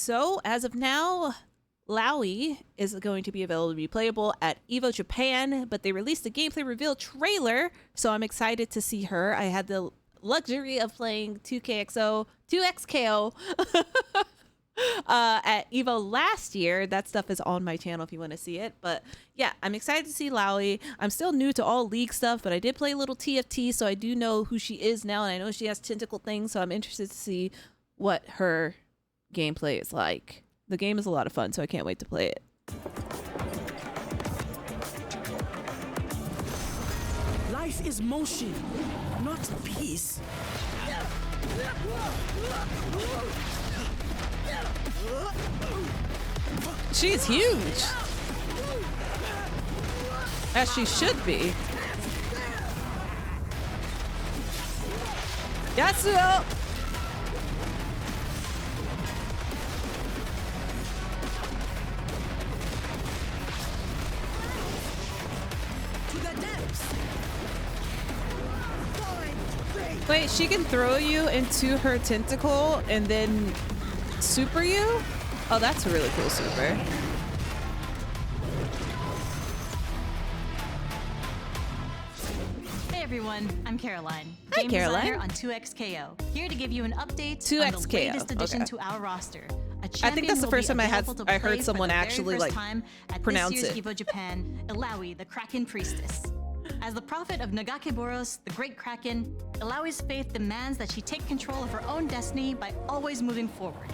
So as of now, Illaoi is going to be available to be playable at EVO Japan, but they released a gameplay reveal trailer, so I'm excited to see her. I had the luxury of playing 2XKO at EVO last year. That stuff is on my channel if you want to see it. But yeah, I'm excited to see Illaoi. I'm still new to all League stuff, but I did play a little TFT, so I do know who she is now, and I know she has tentacle things, so I'm interested to see what her gameplay is like. The game is a lot of fun, so I can't wait to play it. Life is motion, not peace. She's huge. As she should be. Yasuo! Wait, she can throw you into her tentacle and then super you? Oh, that's a really cool super. Hey everyone, I'm Caroline. Hi, Game Caroline. designer on 2XKO. Here to give you an update 2XKO, on the latest addition okay. to our roster. I think that's the first time I heard someone actually like pronounce it. EVO Japan, Illaoi, the Kraken Priestess. As the prophet of ʟᴇᴛ'ꜱ, the great Kraken, Illaoi's faith demands that she take control of her own destiny by always moving forward.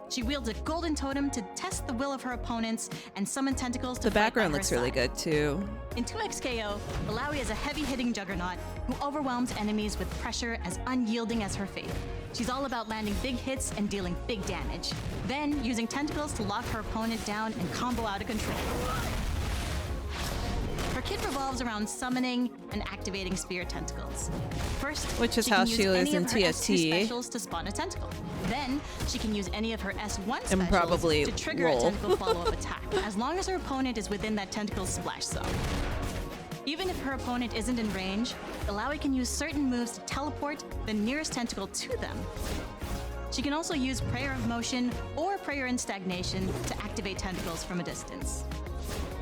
She wields a golden totem to test the will of her opponents and summon tentacles to The background looks really good too. In 2XKO, Illaoi is a heavy-hitting juggernaut who overwhelms enemies with pressure as unyielding as her faith. She's all about landing big hits and dealing big damage, then using tentacles to lock her opponent down and combo out of control. Her kit revolves around summoning and activating spirit tentacles. First, which is she how can she use was any in of her S2 TFT. specials to spawn a tentacle. Then, she can use any of her S1 And specials probably to trigger roll. a tentacle follow-up attack, as long as her opponent is within that tentacle's splash zone. Even if her opponent isn't in range, Illaoi can use certain moves to teleport the nearest tentacle to them. She can also use Prayer of Motion or Prayer in Stagnation to activate tentacles from a distance.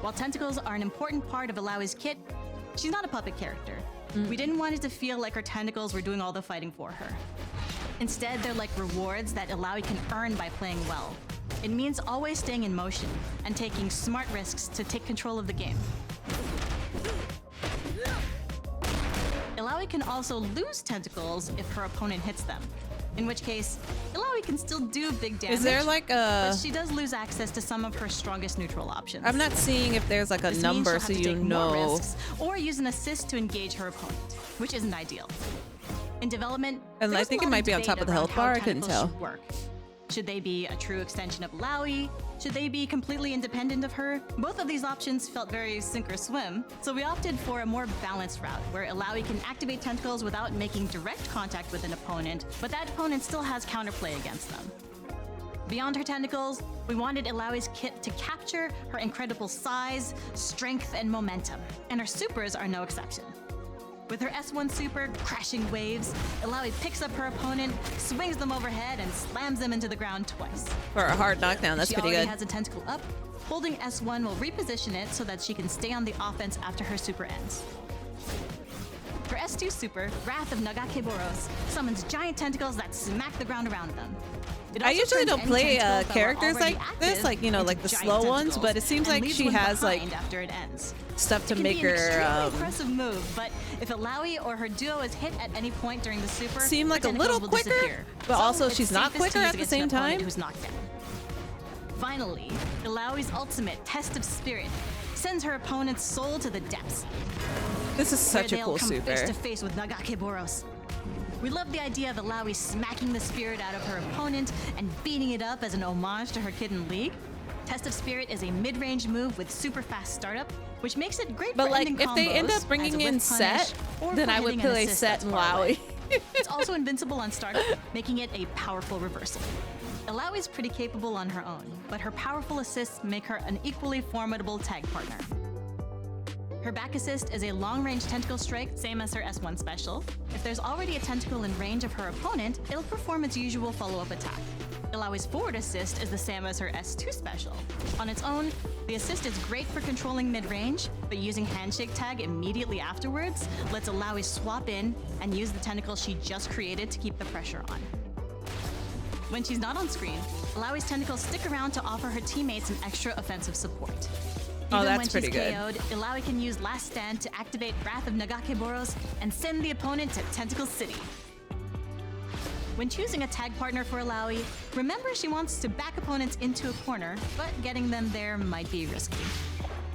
While tentacles are an important part of Illaoi's kit, she's not a puppet character. We didn't want it to feel like her tentacles were doing all the fighting for her. Instead, they're like rewards that Illaoi can earn by playing well. It means always staying in motion and taking smart risks to take control of the game. Illaoi can also lose tentacles if her opponent hits them, in which case, Illaoi can still do big damage. Is there like a... But she does lose access to some of her strongest neutral options. I'm not seeing if there's like a This number means so she'll have to you take more know. risks, or use an assist to engage her opponent, which isn't ideal. In development, And there I was a think it lot might of be on debate top of the around health how bar. I couldn't tentacles tell. should work. Should they be a true extension of Illaoi? Should they be completely independent of her? Both of these options felt very sink or swim, so we opted for a more balanced route, where Illaoi can activate tentacles without making direct contact with an opponent, but that opponent still has counterplay against them. Beyond her tentacles, we wanted Illaoi's kit to capture her incredible size, strength, and momentum, and her supers are no exception. With her S1 super, Crashing Waves, Illaoi picks up her opponent, swings them overhead, and slams them into the ground twice. For a hard knockdown, that's She pretty already good. has a tentacle up. Holding S1 will reposition it so that she can stay on the offense after her super ends. Her S2 super, Wrath of ʟᴇᴛ'ꜱ, summons giant tentacles that smack the ground around them. It I also usually turns don't any play tentacles that were characters already like this, active like, you know, into like the giant slow ones, tentacles, but it seems and like leaves she one has like behind after it ends. stuff to It can make be an extremely her impressive move, but if Illaoi or her duo is hit at any point during the super, seem like her a little tentacles will quicker, disappear. but So also it's she's not safest to quicker use at the against same an opponent time. Who's knocked down. Finally, Illaoi's ultimate, Test of Spirit, sends her opponent's soul to the depths, This is such a where cool they'll come super. face to face with ʟᴇᴛ'ꜱ. We love the idea of Illaoi smacking the spirit out of her opponent and beating it up as an homage to her kid in League. Test of Spirit is a mid-range move with super fast startup, which makes it great But for like, ending if they end combos up bringing as a in whiff punish, Set, or then for I would hitting an play assist Set that's and far away. Illaoi. It's also invincible on startup, making it a powerful reversal. Illaoi is pretty capable on her own, but her powerful assists make her an equally formidable tag partner. Her back assist is a long-range tentacle strike, same as her S1 special. If there's already a tentacle in range of her opponent, it'll perform its usual follow-up attack. Illaoi's forward assist is the same as her S2 special. On its own, the assist is great for controlling mid-range, but using handshake tag immediately afterwards lets Illaoi swap in and use the tentacle she just created to keep the pressure on. When she's not on screen, Illaoi's tentacles stick around to offer her teammates an extra offensive support. Oh, Even that's when pretty she's good. KO'd, Illaoi can use Last Stand to activate Wrath of ʟᴇᴛ'ꜱ and send the opponent to Tentacle City. When choosing a tag partner for Illaoi, remember she wants to back opponents into a corner, but getting them there might be risky.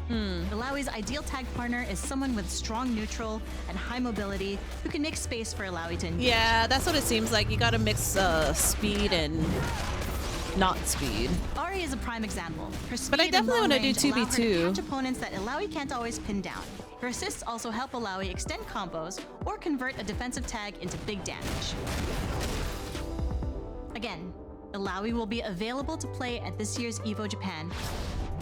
Illaoi's ideal tag partner is someone with strong neutral and high mobility who can make space for Illaoi to engage. Yeah, that's what it seems like. You gotta mix speed and not speed. Ari is a prime example. Her speed But I definitely want wanna to do 2v2. catch opponents that Illaoi can't always pin down. Her assists also help Illaoi extend combos or convert a defensive tag into big damage. Again, Illaoi will be available to play at this year's EVO Japan.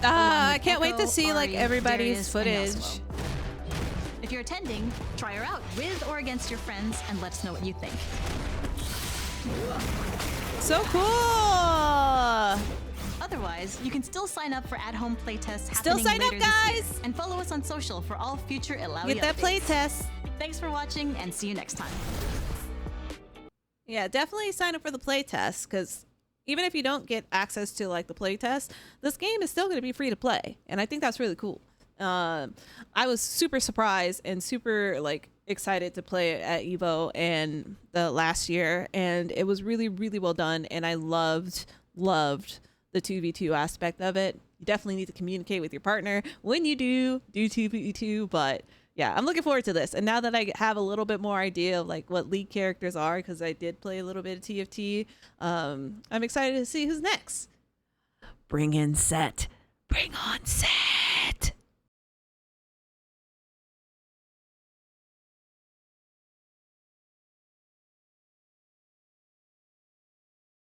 I can't wait to Echo, see like Ari, everybody's Darius, and footage. Yasuo. If you're attending, try her out with or against your friends and let us know what you think. So cool! Otherwise, you can still sign up for at-home playtests Still happening sign up, later this year. guys! And follow us on social for all future Illaoi Get that updates. play test. Thanks for watching and see you next time. Yeah, definitely sign up for the play test because even if you don't get access to like the play test, this game is still going to be free to play, and I think that's really cool. I was super surprised and super like excited to play it at EVO and the last year, and it was really well done, and I loved the 2v2 aspect of it. You definitely need to communicate with your partner when you do 2v2, but yeah, I'm looking forward to this. And now that I have a little bit more idea of like what league characters are, because I did play a little bit of TFT, I'm excited to see who's next. Bring in Set. Bring on Set.